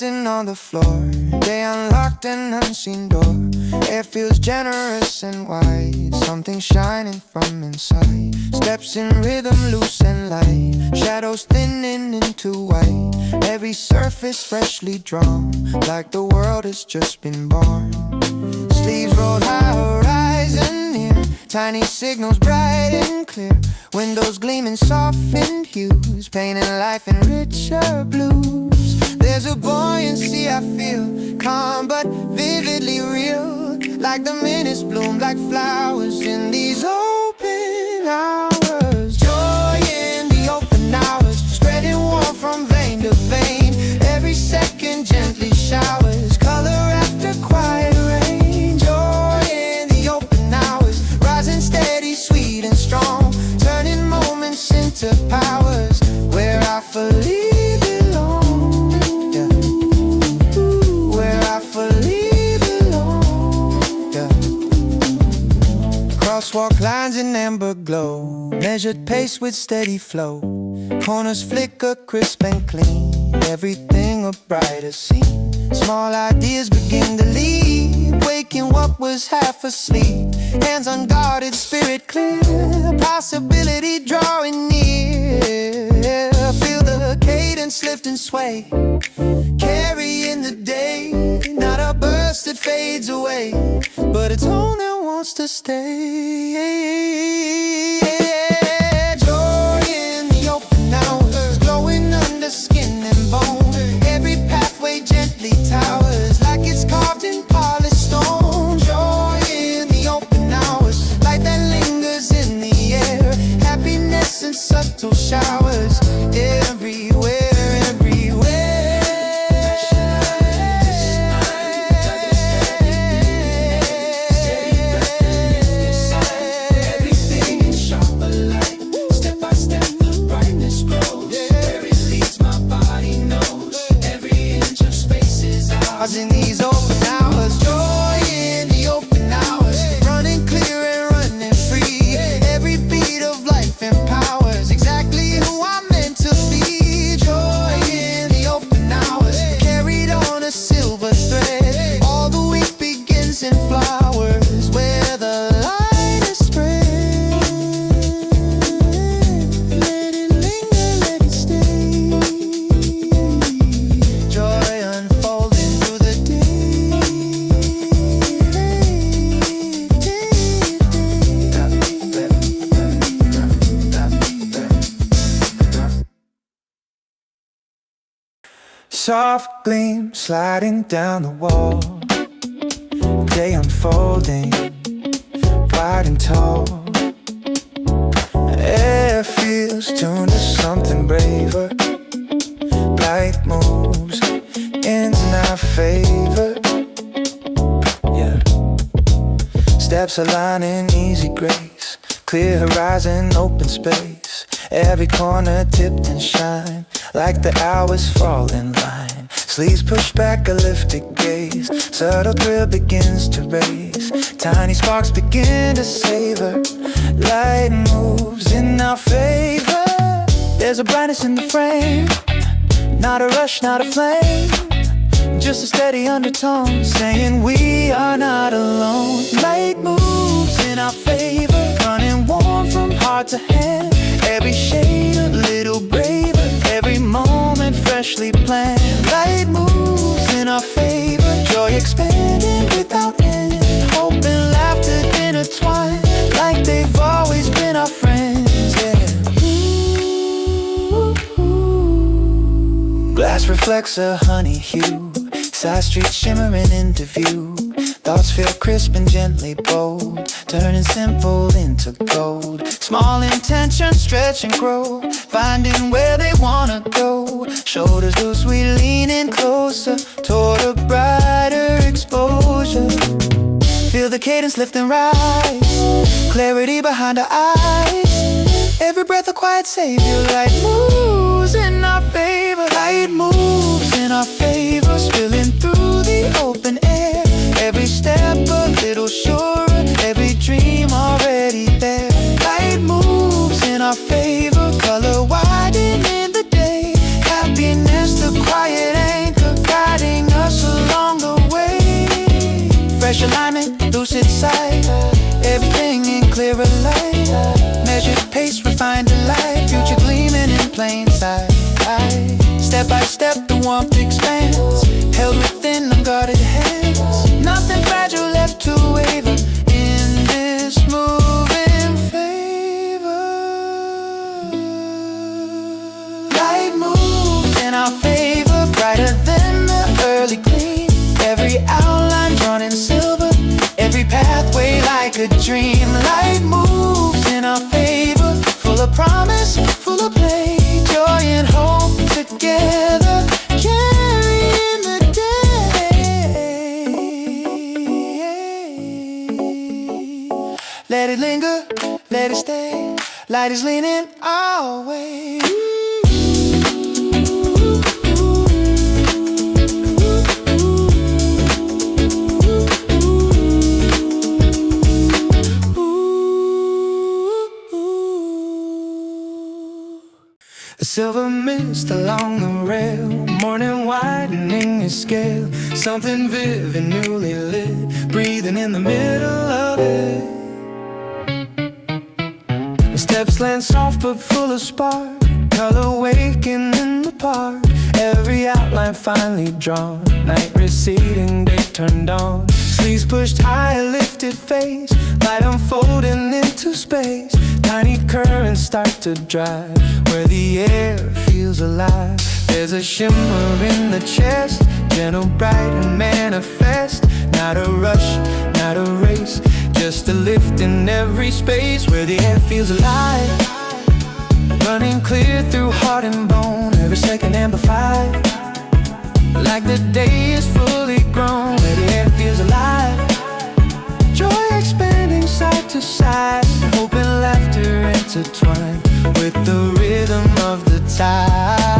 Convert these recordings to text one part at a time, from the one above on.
resting on the floor. They unlocked an unseen door. Air feels generous and wide. Something shining from inside. Steps in rhythm, loose and light. Shadows thinning into white. Every surface freshly drawn, like the world has just been born. Sleeves rolled high, horizon near. Tiny signals bright and clear. Windows gleaming softened hues, painting life in richer blues. There's a buoyancy I feel, calm but vividly real. Like the minutes bloom like flowers in these open hours. Joy in the open hours, spreading warm from vein to vein. Every second gently showers, color after quiet rain. Joy in the open hours, rising steady, sweet and strong. Turning moments into powers where I fully belong. Yeah. Where I fully belong. Yeah. Crosswalk lines in amber glow, measured pace with steady flow. Corners flicker crisp and clean, everything a brighter scene. Small ideas begin to lead, waking what was half asleep. Hands unguarded, spirit clear, possibility drawing near. Feel the cadence lift and sway, carrying the day. Not a burst that fades away, but a tone that wants to stay. Joy in the open hours, glowing under skin and bone. Every pathway gently towers, like it's carved in polished stone. Joy in the open hours, light that lingers in the air. Happiness in subtle showers, everywhere, everywhere. Everything in sharper light, step by step the brightness grows. Where it leads my body knows, every inch of space is ours. In these open hours, joy in the open hours, running clear and running free. Every beat of life empowers exactly who I'm meant to be. Joy in the open hours, carried on a silver thread. All the week begins in flowers where the light is spread. Let it linger, let it stay. Joy unfolding through the day. Soft gleam sliding down the wall, day unfolding, wide and tall. Air feels tuned to something braver. Light moves in our favor. Yeah. Steps aligning, easy grace. Clear horizon, open space. Every corner tipped and shine, like the hours fall in line. Sleeves push back, a lifted gaze. Subtle thrill begins to raise. Tiny sparks begin to savor. Light moves in our favor. There's a brightness in the frame, not a rush, not a flame, just a steady undertone saying we are not alone. Light moves in our favor, running warm from heart to hand. Every shade a little braver, every moment freshly planned. Light moves in our favor, joy expanding without end. Hope and laughter intertwined, like they've always been our friends. Yeah. Glass reflects a honey hue, side streets shimmering into view. Thoughts feel crisp and gently bold, turning simple into gold. Small intentions stretch and grow, finding where they wanna go. Shoulders loose, we lean in closer toward a brighter exposure. Feel the cadence lift and rise, clarity behind our eyes. Every breath a quiet savior. Light moves in our favor, light moves in our favor, spilling through the open air. Every step a little surer, every dream already there. Light moves in our favor, color widening in the day. Happiness, the quiet anchor, guiding fresh alignment, lucid sight, everything in clearer light, measured pace, refined delight, future gleaming in plain sight. Step by step the warmth expands, held within unguarded hands, nothing fragile left to waver in this moving favor. Light moves in our favor, brighter than the early gleam, every outline drawn in silver, every pathway like a dream. Light moves in our favor, full of promise, full of play, joy and hope together, carrying the day. Let it linger, let it stay, light is leaning our way. A silver mist along the rail, morning widening its scale, something vivid, newly lit, breathing in the middle of it. The steps land soft but full of spark, color waking in the park, every outline finely drawn, night receding, day turned on, sleeves pushed high, lifted face, light unfolding into space, tiny currents start to drive, where the air feels alive. There's a shimmer in the chest, gentle, bright and manifest, not a rush, not a race, just a lift in every space, where the air feels alive, running clear through heart and bone, every second amplified, like the day is fully grown, where the air feels alive, joy expanding side to side, hope and laughter intertwined with the rhythm of the tide.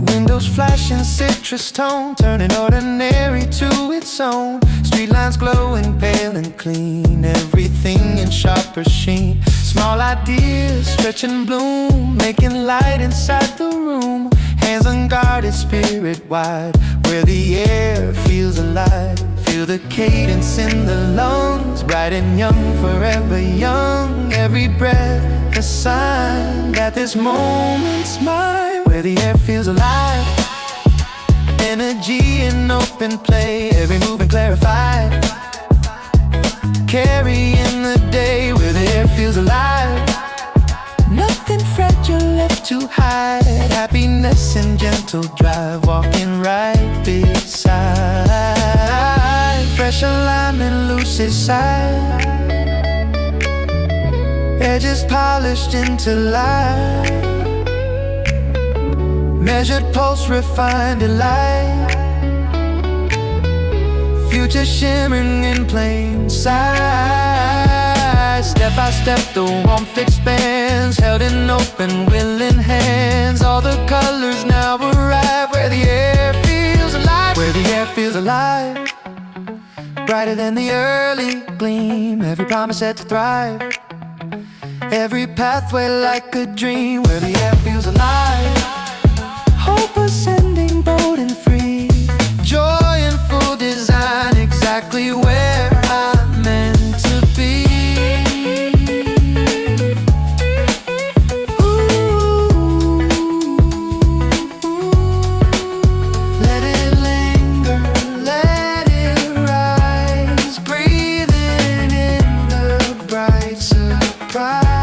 Windows flashing citrus tone, turning ordinary to its own, street lines glowing pale and clean, everything in sharper sheen, small ideas stretch and bloom, making light inside the room, hands unguarded, spirit wide, where the air feels alive, feel the cadence in the lungs, bright and young, forever young, every breath a sign that this moment's mine, where the air feels alive, energy in open play, every movement clarified, carrying the day, where the air feels alive, nothing fragile left to hide, happiness in gentle drive, walking right beside, fresh alignment, lucid sight, edges polished into light, measured pulse, refined delight, future shimmering in plain sight, step by step the warmth expands, held in open willing hands, all the colors now arrive, where the air feels alive, where the air feels alive, brighter than the early gleam, every promise set to thrive, every pathway like a dream, where the air feels alive, hope ascending bold and free, joy in full design, exactly where I'm meant to be. Let it linger, let it rise, breathing in the bright surprise.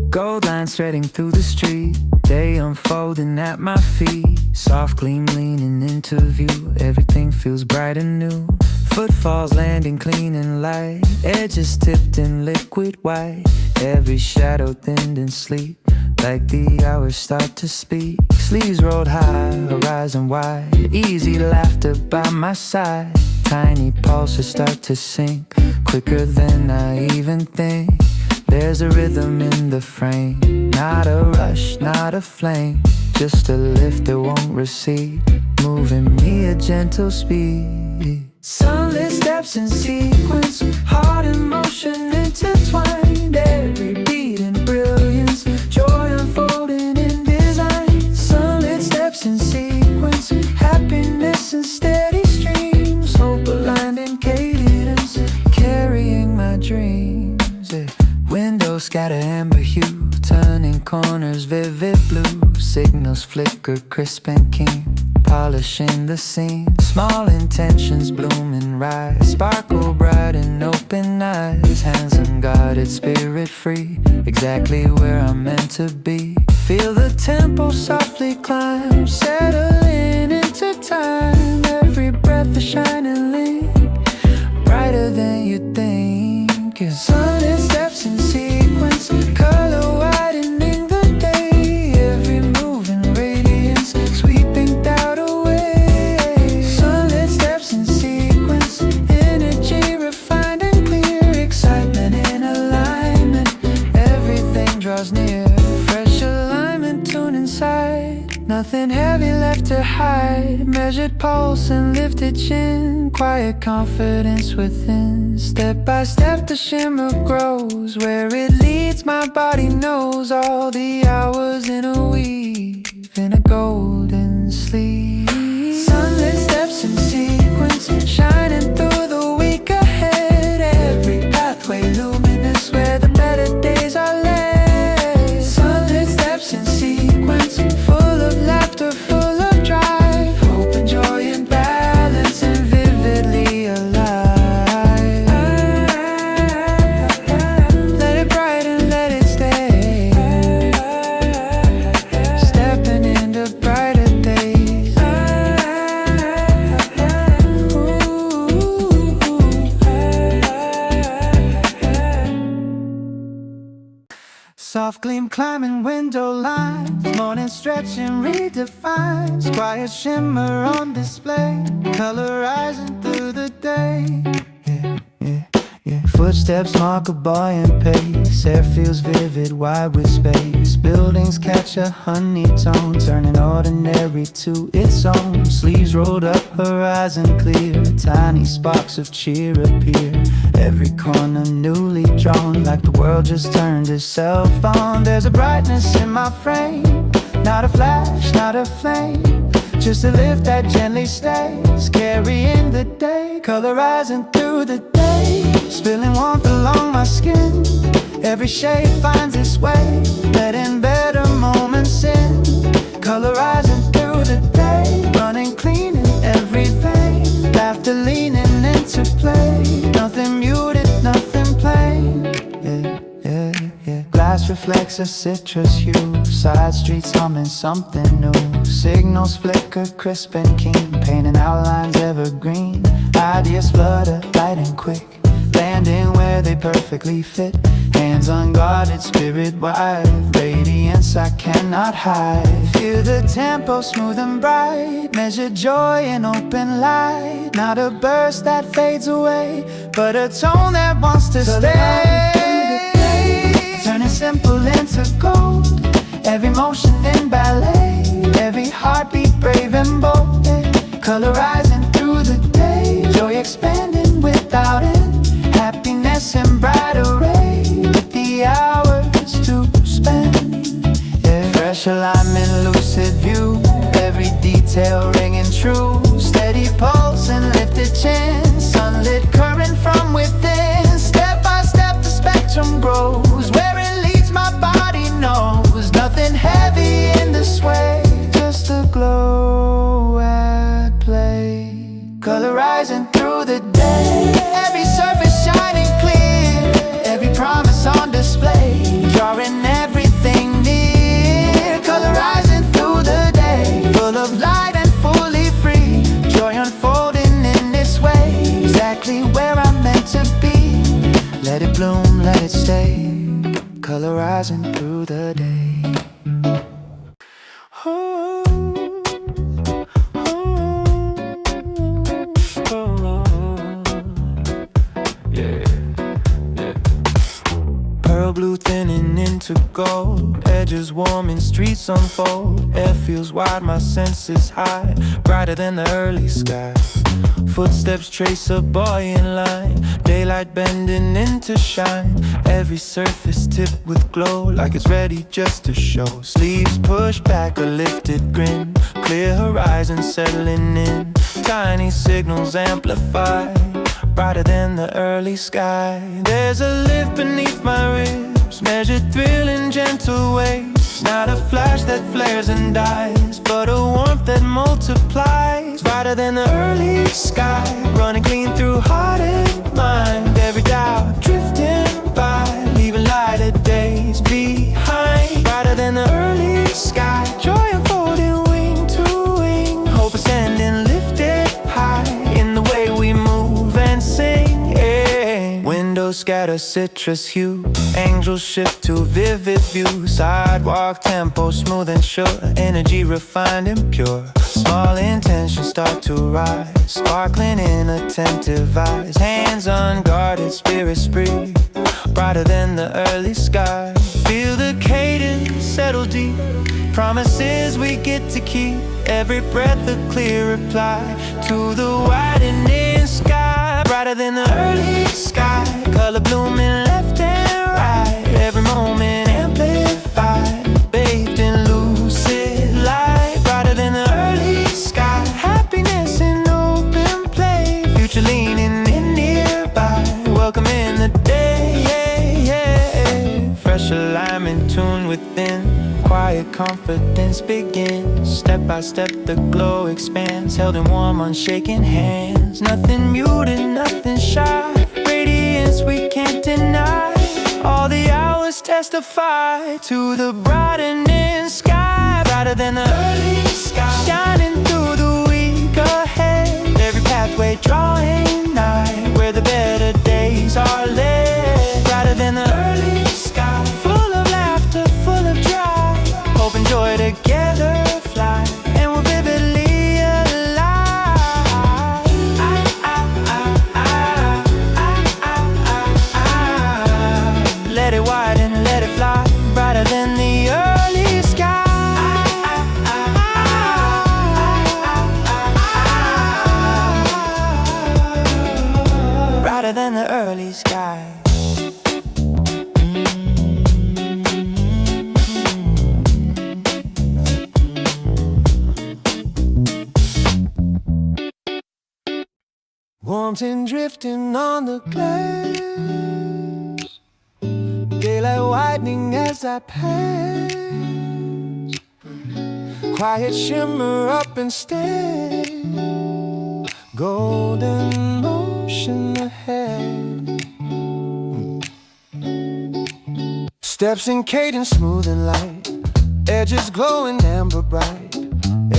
Gold lines threading through the street, day unfolding at my feet, soft gleam leaning into view, everything feels bright and new, footfalls landing clean and light, edges tipped in liquid white, every shadow thinned in sleep, like the hours start to speak, Sleeves rolled high, horizon wide, easy laughter by my side. Tiny pulses start to sink, quicker than I even think. There's a rhythm in the frame, not a rush, not a flame, just a lift that won't recede, moving me at gentle speed. Sunlit steps in sequence, heart and motion intertwined. Every beat in brilliance, joy unfolding in design. Sunlit steps in sequence, happiness in steady streams, hope aligned in cadence, carrying my dreams. Yeah. Windows scatter amber hue, turning corners vivid blue. Signals flicker crisp and keen, polishing the scene. Small intentions bloom and rise, sparkle bright in open eyes. Hands unguarded, spirit free, exactly where I'm meant to be. Feel the tempo softly climb, settling into time. Every breath a shining link, brighter than you think. Sunlit steps in sequence, color widening the day. Every move in radiance, sweeping doubt away. Sunlit steps in sequence, energy refined and clear. Excitement in alignment, everything draws near. Fresh alignment tuned inside, nothing heavy left to hide. Measured pulse and lifted chin, quiet confidence within. Step by step the shimmer grows, where it leads my body knows. All the hours in a weave, in a golden sleep. Sunlit steps in sequence, shining through the week ahead. Every pathway luminous, where the better days are led. Sunlit steps in sequence, full of laughter, full of drive, hope and joy and balance, and vividly alive. Let it brighten, let it stay, stepping into brighter days. Soft gleam climbing window lines, morning stretching redefines. Quiet shimmer on display, color rising through the day. Yeah, yeah, yeah. Footsteps mark a buoyant pace, air feels vivid, wide with space. Buildings catch a honeytone, turning ordinary to its own. Sleeves rolled up, horizon clear, tiny sparks of cheer appear. Every corner newly drawn, like the world just turned itself on. There's a brightness in my frame, not a flash, not a flame, just a lift that gently stays, carrying the day, color rising through the day, spilling warmth along my skin. Every shade finds its way, letting better moments in, color rising through the day, running clean in every vein, laughter leaning into play, nothing muted, nothing plain. Yeah, yeah, yeah. Glass reflects a citrus hue, side streets humming something new. Signals flicker crisp and keen, painting outlines evergreen. Ideas flutter light and quick, landing where they perfectly fit. Hands unguarded, spirit wide, radiance I cannot hide. Feel the tempo smooth and bright, measure joy in open light. Not a burst that fades away, but a tone that wants to stay. Turning simple into gold, every motion in ballet, every heartbeat brave and bold. Color rising through the day, joy expanding without end, happiness in bright array, with the hours to spend. Yeah. Fresh alignment, lucid view, every detail ringing true. Steady pulse and lifted chin, sunlit current from within. Step by step the spectrum grows, where it leads my body knows. Nothing heavy in the sway, just a glow at play. Color rising through the day, every surface shining clear, every promise on display, drawing everything near. Color rising through the day, full of light and fully free, joy unfolding in its way, exactly where I'm meant to be. Let it bloom, let it stay, color rising through the day. Oh. to gold. Edges warming, streets unfold. Air feels wide, my senses high, brighter than the early sky. Footsteps trace a boy in line, daylight bending into shine. Every surface tipped with glow, like it's ready just to show. Sleeves pushed back, a lifted grin, clear horizon settling in. Tiny signals amplified, brighter than the early sky. There's a lift beneath my ribs, measured thrill in gentle waves. Not a flash that flares and dies, but a warmth that multiplies. Brighter than the early sky, running clean through heart and mind. Every doubt drifting by, leaving lighter days behind. Brighter than the early sky, joy unfolding wing to wing. Hope ascending, lifted high in the way we move and sing, yeah. Windows scatter citrus hue, angels shift to vivid view. Sidewalk tempo smooth and sure, energy refined and pure. Small intentions start to rise, sparkling in attentive eyes. Hands unguarded, spirits free, brighter than the early sky. Feel the cadence settle deep, promises we get to keep. Every breath a clear reply to the widening sky. Brighter than the early sky, color blooming left and right. Every moment amplified, bathed in lucid light. Brighter than the early sky, happiness in open play. Future leaning in nearby, welcome in the day, yeah, yeah. Fresh alignment tuned within, quiet confidence begins. Step by step the glow expands, held in warm unshaken hands. Nothing muted, nothing shy, radiance we can't deny. All the hours testify to the brightening sky. Brighter than the early sky, shining through the week ahead. Every pathway drawing nigh, where the better days are led. Brighter than the early sky, full of laughter, full of drive. Hope and joy together fly, and we're vividly alive. Let it widen, let it fly, brighter than the early sky. Brighter than the early sky. Warmth and drifting on the glass, daylight widening as I pass. Quiet shimmer up and stay, golden motion ahead. Steps in cadence smooth and light, edges glowing amber bright.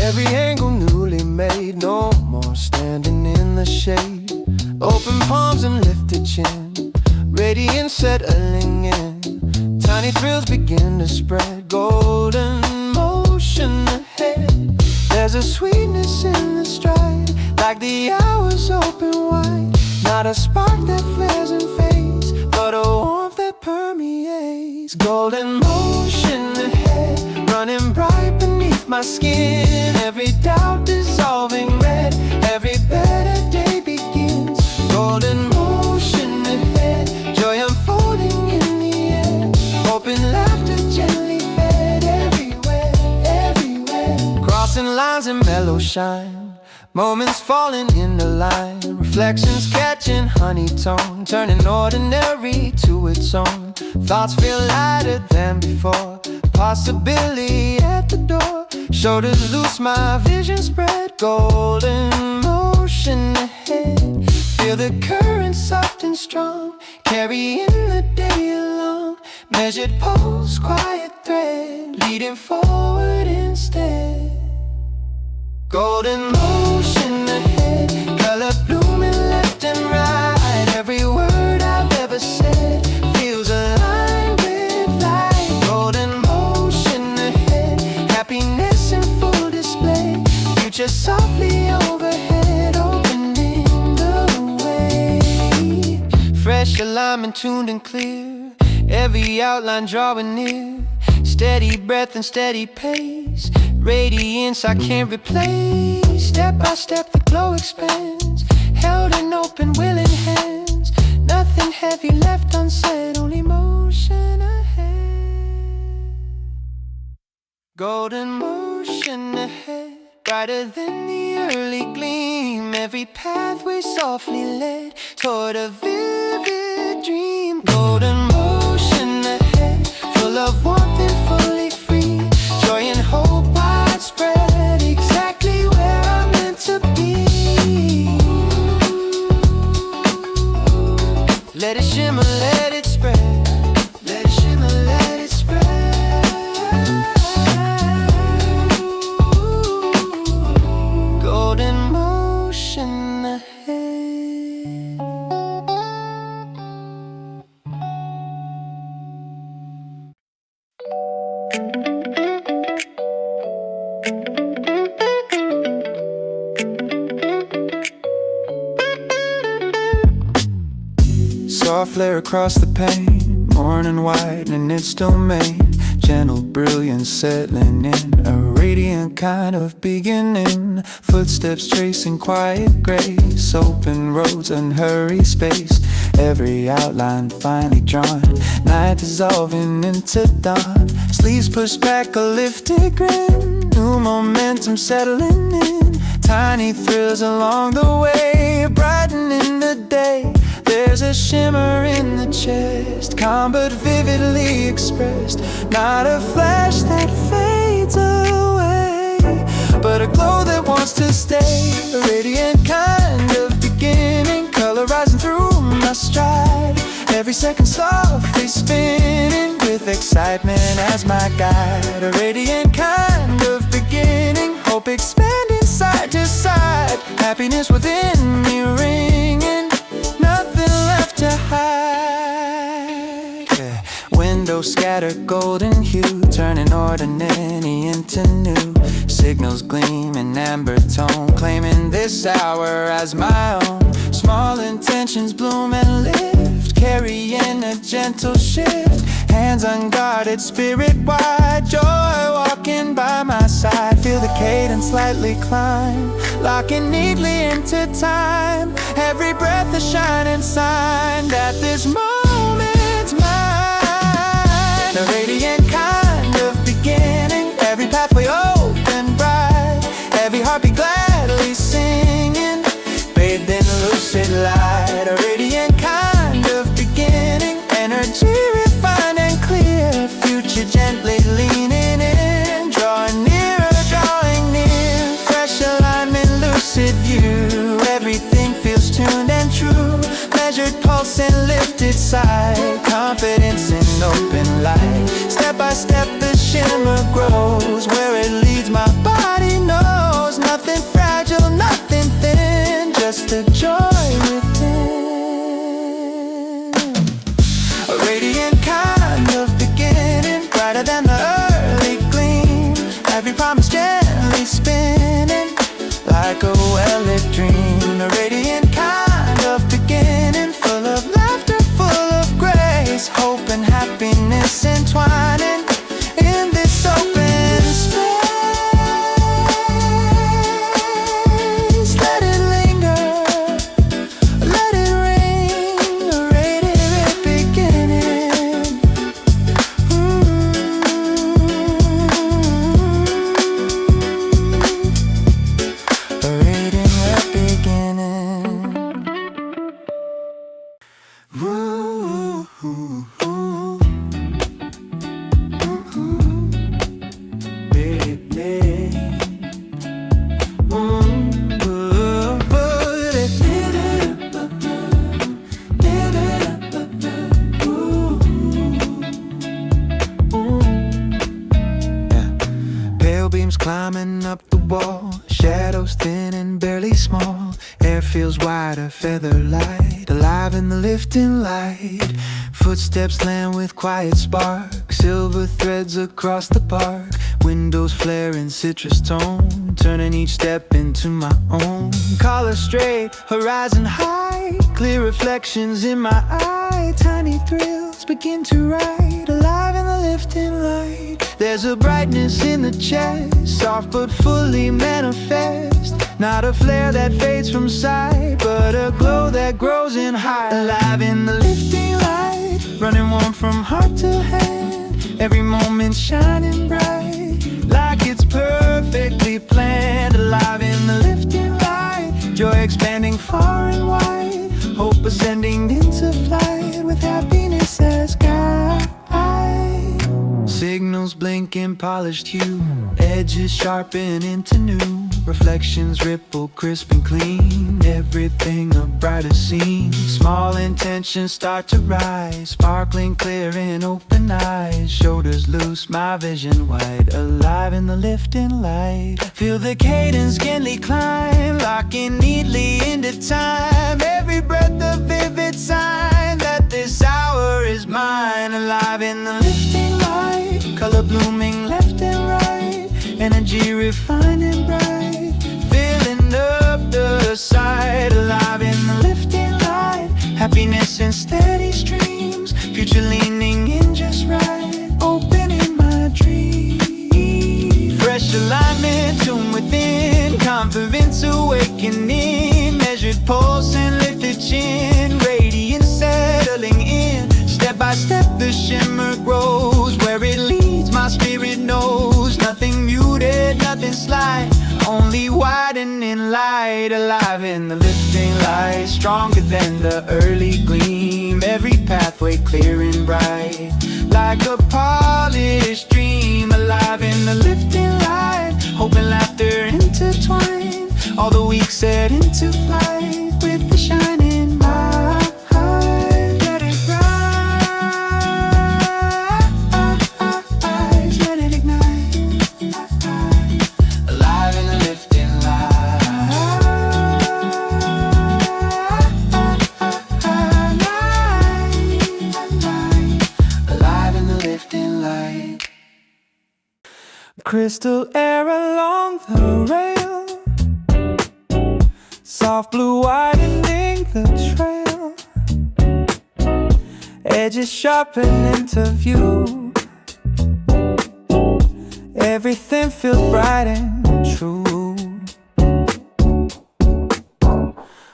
Every angle newly made, no more standing in the shade. Open palms and lifted chin, radiance settling in. Tiny thrills begin to spread, golden motion ahead. There's a sweetness in the stride, like the hours open wide. Not a spark that flares and fades, but a warmth that permeates. Golden motion ahead, running bright beneath my skin. Every doubt dissolving red, every better day begins. Golden motion ahead, joy unfolding in the air. Hope and laughter gently fed everywhere, everywhere. Crossing lines in mellow shine, moments falling into line. Reflections catching honey tone, turning ordinary to its own. Thoughts feel lighter than before, possibility at the door. Shoulders loose, my vision spread, golden motion ahead. Feel the current soft and strong, carrying the day along. Measured pulse, quiet thread, leading forward instead. Golden motion ahead, color blooming left and right. Every word I've ever said feels aligned with light. Golden motion ahead, happiness in full display. Future softly overhead, opening the way. Fresh alignment tuned and clear, every outline drawing near. Steady breath and steady pace, radiance I can't replace. Step by step the glow expands, held in open willing hands. Nothing heavy left unsaid, only motion ahead. Golden motion ahead, brighter than the early gleam. Every pathway softly led toward a vivid dream. Golden motion ahead, full of warmth and fully free. Joy and hope widespread, exactly where I'm meant to be. Let it shimmer, let it spread. Let it shimmer, let it spread. Golden motion ahead. Soft flare across the pane, morning widening its domain. Gentle brilliance settling in, a radiant kind of beginning. Footsteps tracing quiet grace, open roads, unhurried space. Every outline finely drawn, night dissolving into dawn. Sleeves pushed back, a lifted grin, new momentum settling in. Tiny thrills along the way, brightening the day. There's a shimmer in the chest, calm but vividly expressed. Not a flash that fades away, but a glow that wants to stay. A radiant kind of beginning, color rising through my stride. Every second softly spinning, with excitement as my guide. A radiant kind of beginning, hope expanding side to side. Happiness within me ringing, nothing left to hide. Yeah. Windows scatter golden hue, turning ordinary into new. Signals gleam in amber tone, claiming this hour as my own. Small intentions bloom and lift, carrying a gentle shift. Hands unguarded, spirit wide, joy walking by my side. Feel the cadence slightly climb, locking neatly into time. Every breath a shining sign that this moment's mine. A radiant kind of beginning, every pathway open bright. Every heartbeat gladly singing, bathed in lucid light. A radiant kind of beginning, energy refined and clear. Future gently leaning in, drawing nearer, drawing near. Fresh alignment, lucid view, everything feels tuned and true. Measured pulse and lifted sight, confidence in open light. Step by step the shimmer grows, where it leads my body knows. Nothing fragile, nothing thin, just the joy within. A radiant kind of beginning, brighter than the early gleam. Every promise gently spinning, like a well-lit dream. A radiant kind of beginning, full of laughter, full of grace. Hope and happiness entwining in this open space. Let it linger, let it ring, a radiant beginning. A radiant beginning. Ooh, ooh, ooh. Pale beams climbing up the wall, shadows thin and barely small. Air feels wider, feather light, alive in the lifting light. Footsteps land with quiet spark, silver threads across the park. Windows flare in citrus tone, turning each step into my own. Collar straight, horizon high, clear reflections in my eye. Tiny thrills, begin to ride, alive in the lifting light. There's a brightness in the chest, soft but fully manifest. Not a flare that fades from sight, but a glow that grows in height. Alive in the lifting light, running warm from heart to hand. Every moment shining bright, like it's perfectly planned. Alive in the lifting light, joy expanding far and wide. Hope ascending into flight with happiness as guide. Signals blinking, polished hue, edges sharpen into new. Reflections ripple, crisp and clean. Everything a brighter scene. Small intentions start to rise, sparkling clear in open eyes. Shoulders loose, my vision wide. Alive in the lifting light. Feel the cadence gently climb, locking neatly into time. Every breath a vivid sign that this hour is mine. Alive in the lifting light, color blooming left and right. Energy refined and bright, filling up the sight. Alive in the lifting light, happiness in steady streams. Future leaning in just right, opening my dreams. Fresh alignment, tune within, confidence awakening. Measured pulse and lifted chin, radiance settling in. Step by step the shimmer grows, where it leads my spirit knows. Nothing muted, nothing slight, only widening light. Alive in the lifting light, stronger than the early gleam. Every pathway clear and bright, like a polished dream. Alive in the lifting light, hope and laughter intertwined. All the weak set into flight with the shining light. Let it rise, let it ignite. Alive in the lifting light. Alive in the lifting light. Crystal air along the rail, soft blue widening the trail. Edges sharpen into view. Everything feels bright and true.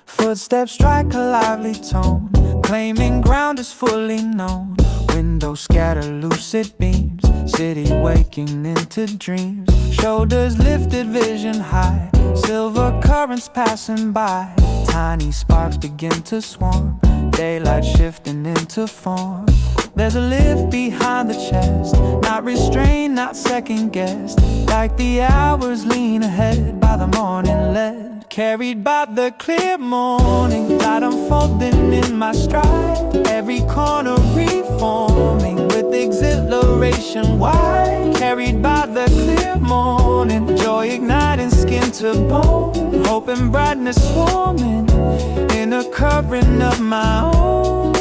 Footsteps strike a lively tone, claiming ground is fully known. Windows scatter lucid beams, city waking into dreams. Shoulders lifted, vision high, silver currents passing by. Tiny sparks begin to swarm, daylight shifting into form. There's a lift behind the chest, not restrained, not second guessed. Like the hours lean ahead by the morning led, carried by the clear morning light unfolding in my stride. Every corner reforming with exhilaration wide, carried by the clear morning, joy igniting skin to bone. Hope and brightness swarming in a current of my own.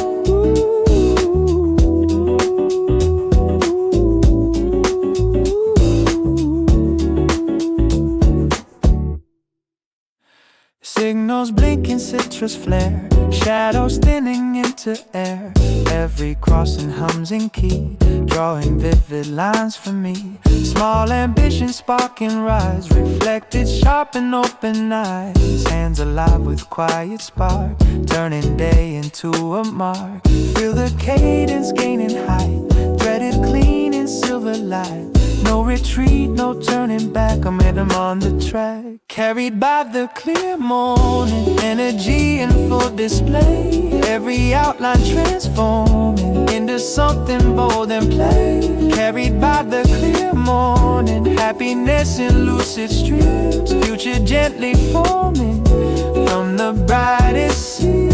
Signals blinking, citrus flare, shadows thinning into air. Every crossing hums in key, drawing vivid lines for me. Small ambitions spark and rise, reflected sharp and open eyes. Hands alive with quiet spark, turning day into a mark. Feel the cadence gaining height, threaded clean in silver light. No retreat, no turning back, I'm with them on the track. Carried by the clear morning, energy in full display. Every outline transforming into something bold and play. Carried by the clear morning, happiness in lucid streams. Future gently forming from the brightest sea.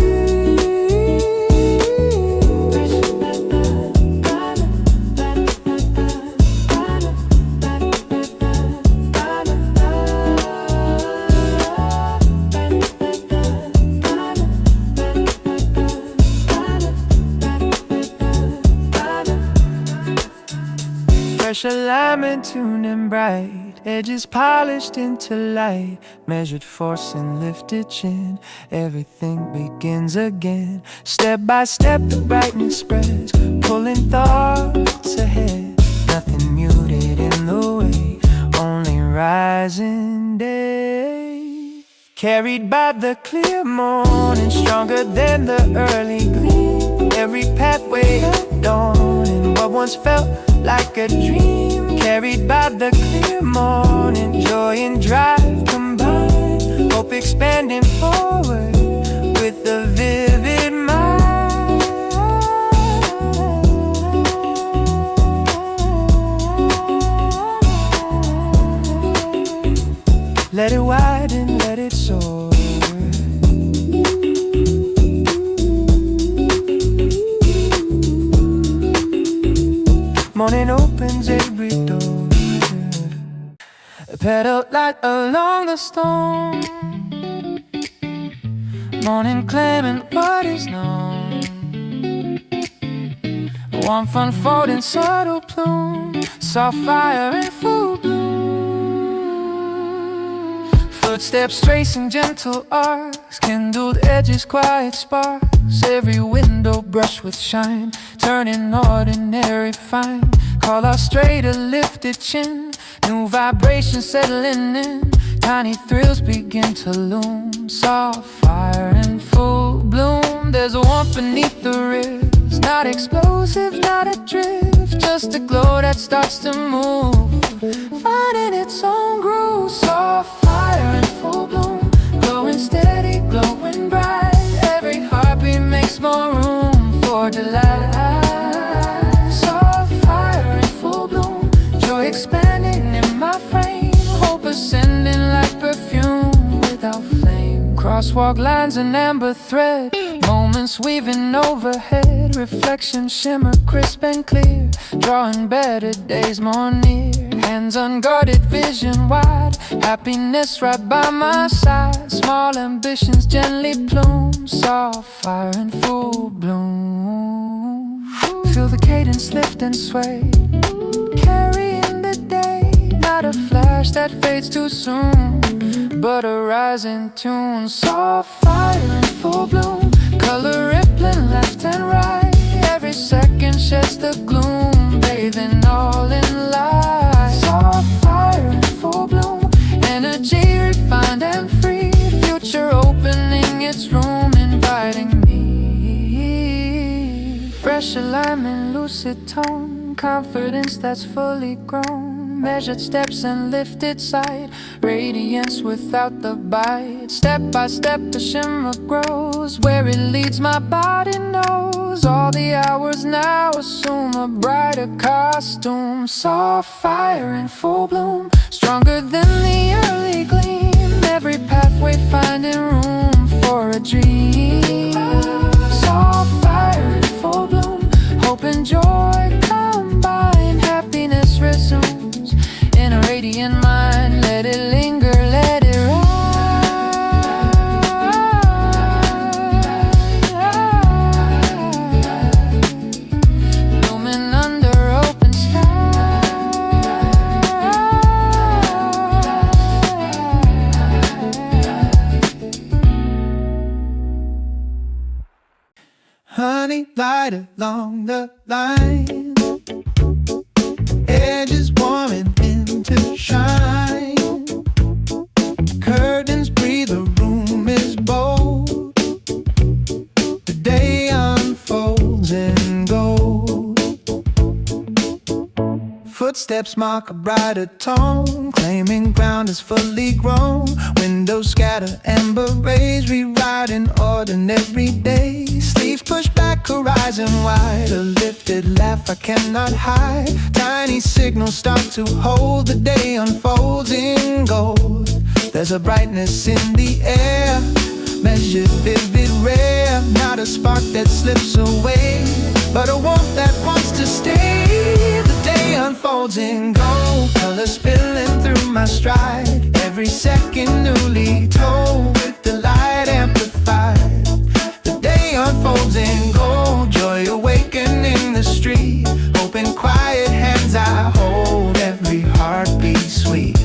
Fresh alignment, tuning bright. edges polished into light, measured force and lifted chin. Everything begins again. Step by step the brightness spreads, pulling thoughts ahead. Nothing muted in the way, only rising day. Carried by the clear morning, stronger than the early gleam. Every pathway at dawn in what once felt like a dream. Carried by the clear morning, joy and drive combined. Hope expanding forward with a vivid mind. Let it widen, let it soar. Morning opens every door. Pedal light along the storm. Morning claiming what is known. Warmth unfolding subtle plume. Soft fire in full bloom. Footsteps tracing gentle arcs. Kindled edges, quiet sparks. Every window brushed with shine, turning ordinary fine. Call out straight a lifted chin. New vibrations settling in. Tiny thrills begin to loom. Soft fire in full bloom. There's a warmth beneath the ribs. Not explosive, not adrift, just a glow that starts to move, finding its own groove. Soft fire in full bloom, glowing steady, glowing bright. Every heartbeat makes more room for delight. Soft fire in full bloom, joy expanding in my frame. Hope ascending like perfume without flame. Crosswalk lines and amber thread, moments weaving overhead. Reflections shimmer crisp and clear, drawing better days more near. Hands unguarded, vision wide, happiness right by my side. Small ambitions gently bloom, soft fire in full bloom. Feel the cadence lift and sway, carrying the day. Not a flash that fades too soon, but a rising tune. Soft fire in full bloom, color rippling left and right. Every second sheds the gloom, bathing all in light. Soft fire in full bloom, energy refined and free. Future opening its room, inviting me. Fresh alignment, lucid tone, confidence that's fully grown. Measured steps and lifted sight, radiance without the bite. Step by step the shimmer grows, where it leads my body knows. All the hours now assume a brighter costume. Soft fire in full bloom, stronger than the early gleam. Every pathway finding room for a dream. Soft fire in full bloom, hope and joy combine. Happiness resumes in a radiant mind. Let it linger, let it rise. Blooming under open sky. Honey light along the line, edges warming into shine. Curtains breathe, the room is bold. The day unfolds in gold. Footsteps mark a brighter tone, claiming ground is fully grown. Windows scatter amber rays, rewriting ordinary days. Sleeves push back, horizon wide, a lifted laugh I cannot hide. Tiny signals start to hold, the day unfolds in gold. There's a brightness in the air, measured, vivid, rare. Not a spark that slips away, but a warmth that wants to stay. The day unfolds in gold, color spilling through my stride. Every second newly told, with the light amplified. The day unfolds in gold, joy awakening the street. Open quiet hands I hold, every heartbeat sweet.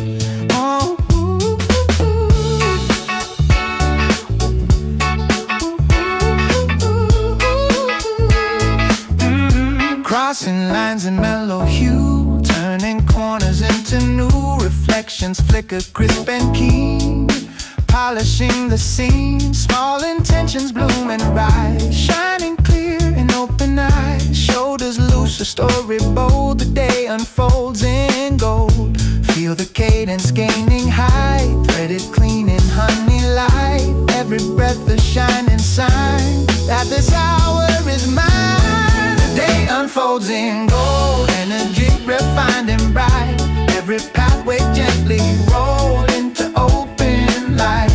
Crossing lines in mellow hue, turning corners into new reflections, flicker crisp and keen, polishing the scene. Small intentions bloom and rise, shining clear in open eyes. Shoulders loose, a story bold, the day unfolds in gold. Feel the cadence gaining height, threaded clean in honey light. Every breath a shining sign that this hour is mine. The day unfolds in gold, energy refined and bright. Every pathway gently rolled into open light.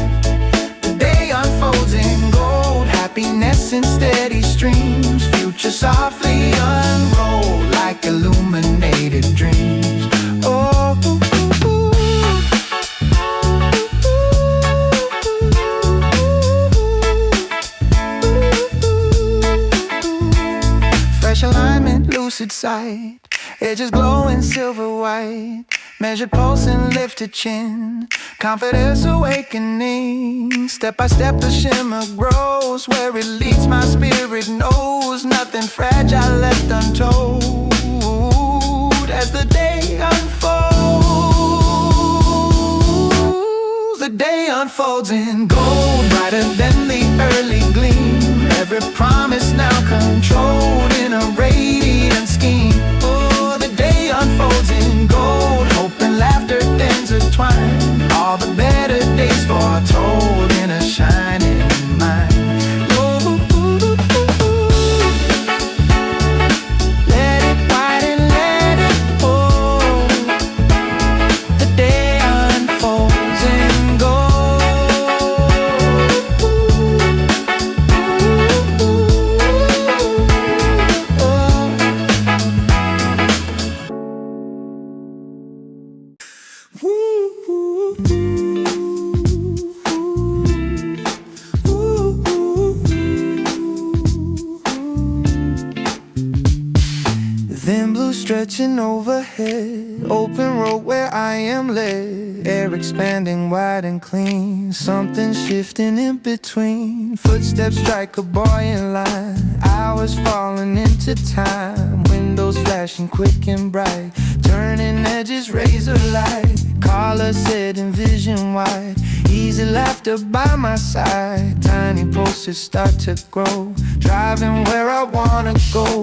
The day unfolds in gold, happiness in steady streams. Future softly unrolled like illuminated dreams. Oh, fresh alignment, lucid sight, edges glowing silver white. Measured pulse and lifted chin, confidence awakening. Step by step the shimmer grows, where it leads my spirit knows. Nothing fragile left untold as the day unfolds. The day unfolds in gold, brighter than the early gleam. Every promise now controlled in a radiant scheme. Oh, the day unfolds in gold, hope and laughter intertwined. All the better days foretold in a shining mind. Let it white and let it hold. The day unfolds in gold. Thin blue stretching overhead, open road where I am led. Air expanding wide and clean, something shifting in between. Footsteps strike a buoyant line, hours falling into time. Windows flashing quick and bright, turning edges razor light. Collar setting vision wide, easy laughter by my side. Tiny pulses start to grow, driving where I wanna go.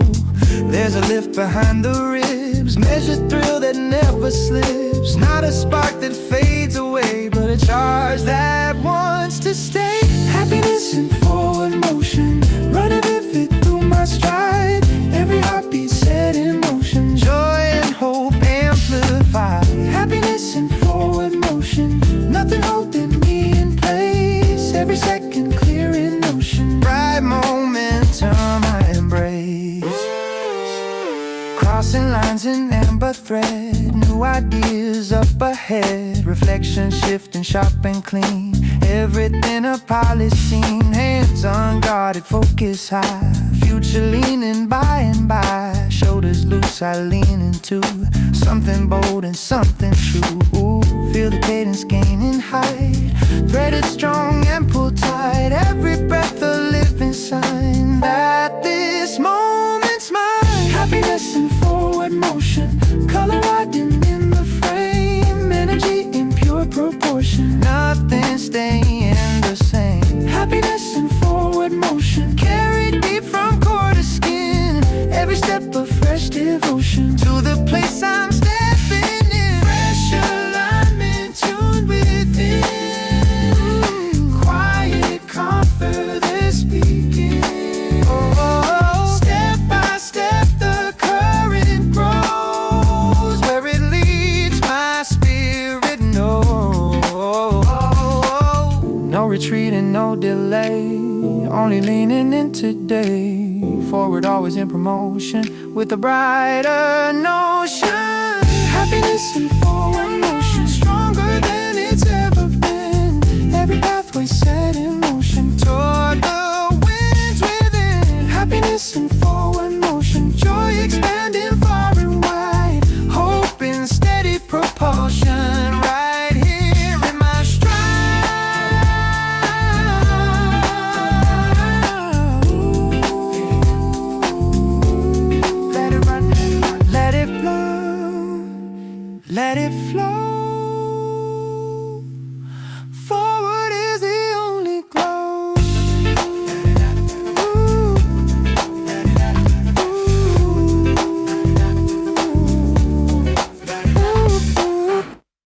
There's a lift behind the ribs, measured thrill that never slips. Not a spark that fades away, but a charge that wants to stay. Happiness in forward motion, running vivid through my stride. Every heartbeat set in motion, joy and hope amplified. Happiness in forward motion, nothing holding me in place. Every second clear in motion, bright momentum I embrace. Crossing lines in amber thread, new ideas up ahead. Reflection shifting sharp and clean, everything a polished scene. Hands unguarded, focus high, future leaning by and by. Shoulders loose, I lean into something bold and something true. Feel the cadence gaining height, threaded strong and pulled tight. Every breath a living sign that this moment's mine. Happiness in forward motion, color widening in the frame. Energy in pure proportion, nothing staying the same. Happiness in forward motion, carried deep from core to skin. Every step of fresh devotion to the place I'm stepping in. Fresh alignment tuned within, quiet comfort that's speaking. Step by step the current grows, where it leads my spirit knows. No retreating, no delay, only leaning in today. Forward always in promotion, with a brighter notion. Happiness in forward motion, stronger than it's ever been. Every pathway set in motion toward the winds within. Happiness in forward motion, joy expanding far and wide. Hope in steady propulsion, right here in my stride. Let it ride. that it